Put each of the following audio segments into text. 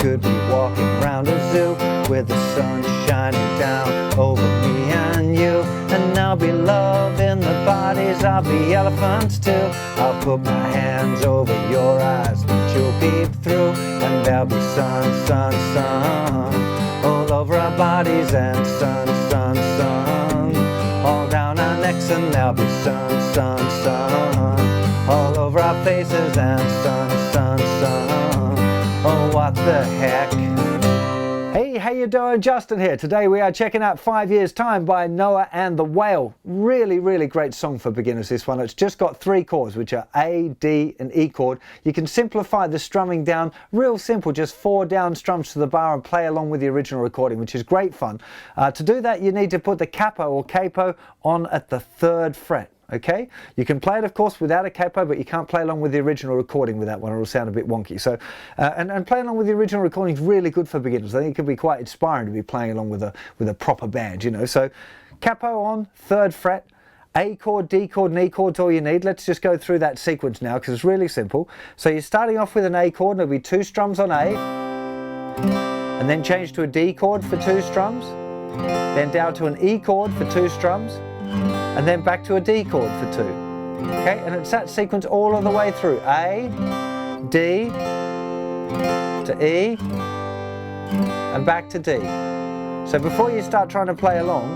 could be walking around a zoo with the sun shining down over me and you. And I'll be loving the bodies of the elephants too. I'll put my hands over your eyes, which you'll peep through. And there'll be sun, sun, sun all over our bodies, and sun, sun, sun all down our necks. And there'll be sun, sun, sun all over our faces, and sun, sun, sun. Oh, what the heck? Hey, how you doing? Justin here. Today we are checking out 5 Years Time by Noah and the Whale. Really, really great song for beginners, this one. It's just got 3 chords, which are A, D and E chord. You can simplify the strumming down, real simple, just 4 down strums to the bar and play along with the original recording, which is great fun. To do that, you need to put the capo or capo on at the 3rd fret. Okay, you can play it of course without a capo, but you can't play along with the original recording with that one. It'll sound a bit wonky. So and playing along with the original recording is really good for beginners. I think it can be quite inspiring to be playing along with a proper band, you know. So capo on 3rd fret, A chord, D chord and E chord's all you need. Let's just go through that sequence now because it's really simple. So you're starting off with an A chord, and there'll be 2 strums on A, and then change to a D chord for 2 strums, then down to an E chord for 2 strums, and then back to a D chord for 2. Okay, and it's that sequence all of the way through. A, D, to E, and back to D. So before you start trying to play along,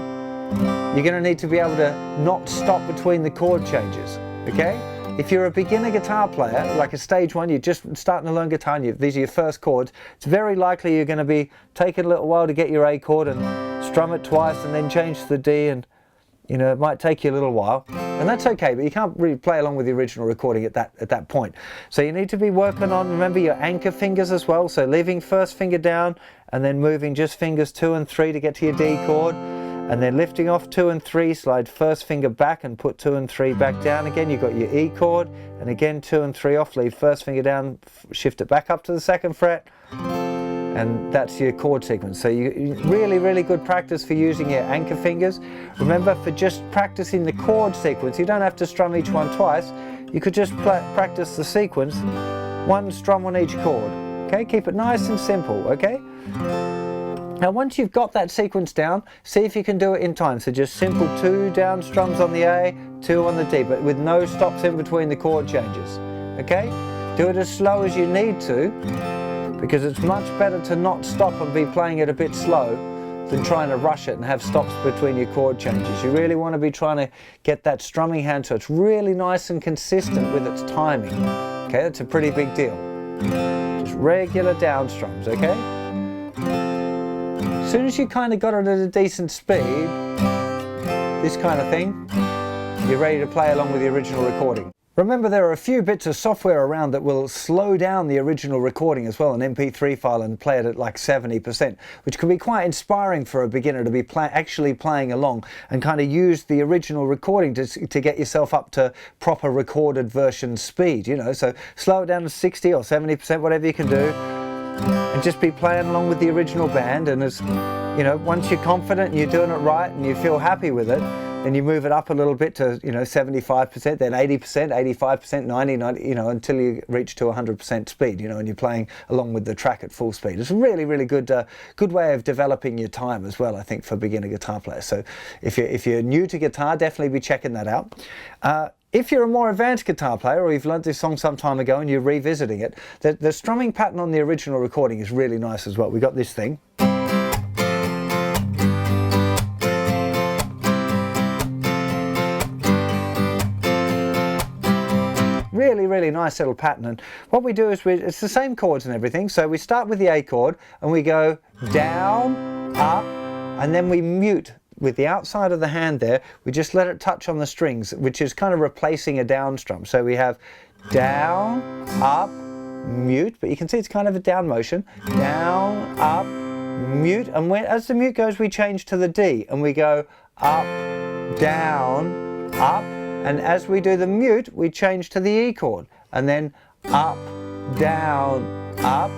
you're going to need to be able to not stop between the chord changes. Okay? If you're a beginner guitar player, like a stage 1, you're just starting to learn guitar and these are your first chords, it's very likely you're going to be taking a little while to get your A chord and strum it twice and then change to the D, and you know, it might take you a little while, and that's okay, but you can't really play along with the original recording at that point. So you need to be working on, remember, your anchor fingers as well, so leaving first finger down and then moving just fingers 2 and 3 to get to your D chord, and then lifting off 2 and 3, slide first finger back and put 2 and 3 back down again. You've got your E chord, and again 2 and 3 off, leave first finger down, shift it back up to the 2nd fret, and that's your chord sequence. So you really, really good practice for using your anchor fingers. Remember, for just practicing the chord sequence, you don't have to strum each one twice. You could just practice the sequence, 1 strum on each chord. Okay, keep it nice and simple, okay? Now once you've got that sequence down, see if you can do it in time. So just simple 2 down strums on the A, 2 on the D, but with no stops in between the chord changes. Okay? Do it as slow as you need to, because it's much better to not stop and be playing it a bit slow than trying to rush it and have stops between your chord changes. You really want to be trying to get that strumming hand so it's really nice and consistent with its timing. Okay, that's a pretty big deal. Just regular down strums, okay? As soon as you kind of got it at a decent speed, this kind of thing, you're ready to play along with the original recording. Remember, there are a few bits of software around that will slow down the original recording as well, an MP3 file, and play it at like 70%, which can be quite inspiring for a beginner to be actually playing along and kind of use the original recording to get yourself up to proper recorded version speed, you know. So slow it down to 60 or 70%, whatever you can do, and just be playing along with the original band. And as you know, once you're confident and you're doing it right and you feel happy with it, then you move it up a little bit to, you know, 75%, then 80%, 85%, 90, you know, until you reach to 100% speed, you know, and you're playing along with the track at full speed. It's a really, really good way of developing your time as well, I think, for beginner guitar players. So if you're new to guitar, definitely be checking that out. If you're a more advanced guitar player, or you've learned this song some time ago and you're revisiting it, the strumming pattern on the original recording is really nice as well. We got this thing. Really, really nice little pattern. And what we do is it's the same chords and everything. So we start with the A chord and we go down, up, and then we mute with the outside of the hand there. We just let it touch on the strings, which is kind of replacing a down strum. So we have down, up, mute, but you can see it's kind of a down motion. Down, up, mute, and as the mute goes, we change to the D and we go up, down, up. And as we do the mute, we change to the E chord, and then up, down, up,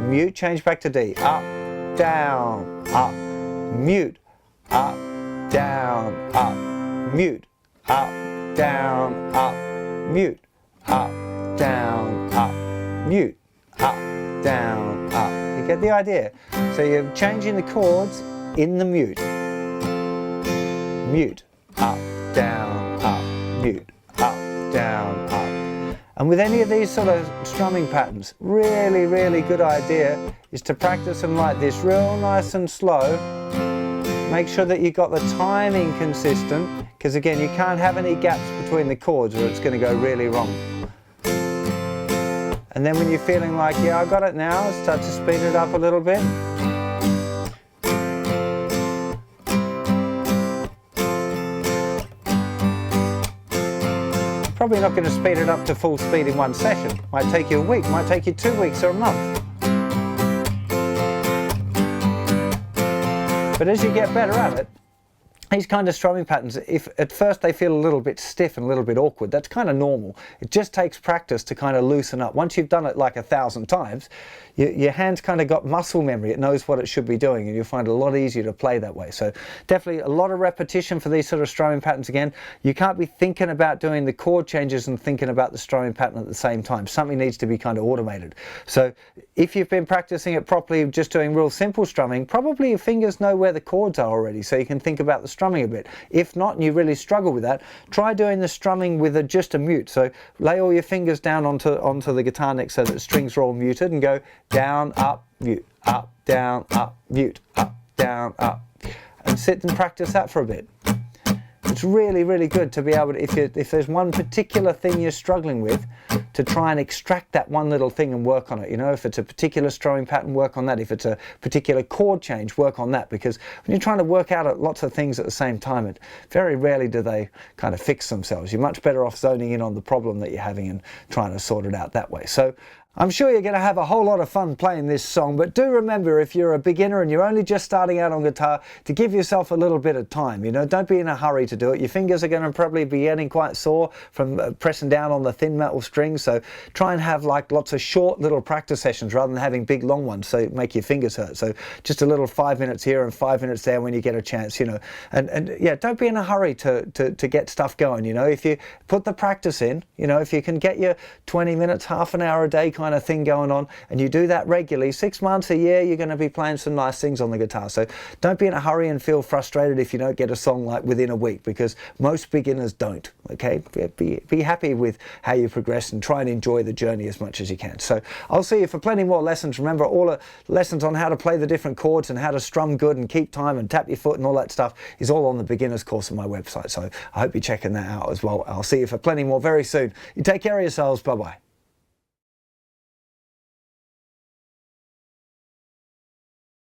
mute, change back to D, up, down, up, mute, up, down, up, mute, up, down, up, mute, up, down, up, mute, up, down, up. You get the idea? So you're changing the chords in the mute. Mute, up, down, up, mute, up, down, up. And with any of these sort of strumming patterns, really, really good idea is to practice them like this, real nice and slow. Make sure that you've got the timing consistent, because again, you can't have any gaps between the chords or it's going to go really wrong. And then when you're feeling like, yeah, I got it now, start to speed it up a little bit. Probably not going to speed it up to full speed in one session. Might take you a week, might take you 2 weeks or a month. But as you get better at it, these kind of strumming patterns, if at first they feel a little bit stiff and a little bit awkward, that's kind of normal. It just takes practice to kind of loosen up. Once you've done it like 1,000 times, your hand's kind of got muscle memory. It knows what it should be doing, and you'll find it a lot easier to play that way. So definitely a lot of repetition for these sort of strumming patterns. Again, you can't be thinking about doing the chord changes and thinking about the strumming pattern at the same time. Something needs to be kind of automated. So if you've been practicing it properly, just doing real simple strumming, probably your fingers know where the chords are already, so you can think about the strumming a bit. If not, and you really struggle with that, try doing the strumming with just a mute. So lay all your fingers down onto the guitar neck so that the strings are all muted, and go down, up, mute, up, down, up, mute, up, down, up, and sit and practice that for a bit. It's really, really good to be able to, if there's one particular thing you're struggling with, to try and extract that one little thing and work on it. You know, if it's a particular strumming pattern, work on that. If it's a particular chord change, work on that. Because when you're trying to work out lots of things at the same time, very rarely do they kind of fix themselves. You're much better off zoning in on the problem that you're having and trying to sort it out that way. So I'm sure you're going to have a whole lot of fun playing this song, but do remember, if you're a beginner and you're only just starting out on guitar, to give yourself a little bit of time. You know, don't be in a hurry to do it. Your fingers are going to probably be getting quite sore from pressing down on the thin metal strings, so try and have like lots of short little practice sessions rather than having big long ones so make your fingers hurt. So just a little 5 minutes here and 5 minutes there when you get a chance, you know. And yeah, don't be in a hurry to get stuff going, you know. If you put the practice in, you know, if you can get your 20 minutes, half an hour a day kind of thing going on, and you do that regularly, 6 months, a year, you're going to be playing some nice things on the guitar. So don't be in a hurry and feel frustrated if you don't get a song like within a week, because most beginners don't. Okay, be happy with how you progress and try and enjoy the journey as much as you can. So I'll see you for plenty more lessons. Remember, all the lessons on how to play the different chords and how to strum good and keep time and tap your foot and all that stuff is all on the beginners course on my website. So I hope you're checking that out as well. I'll see you for plenty more very soon. You take care of yourselves. Bye bye.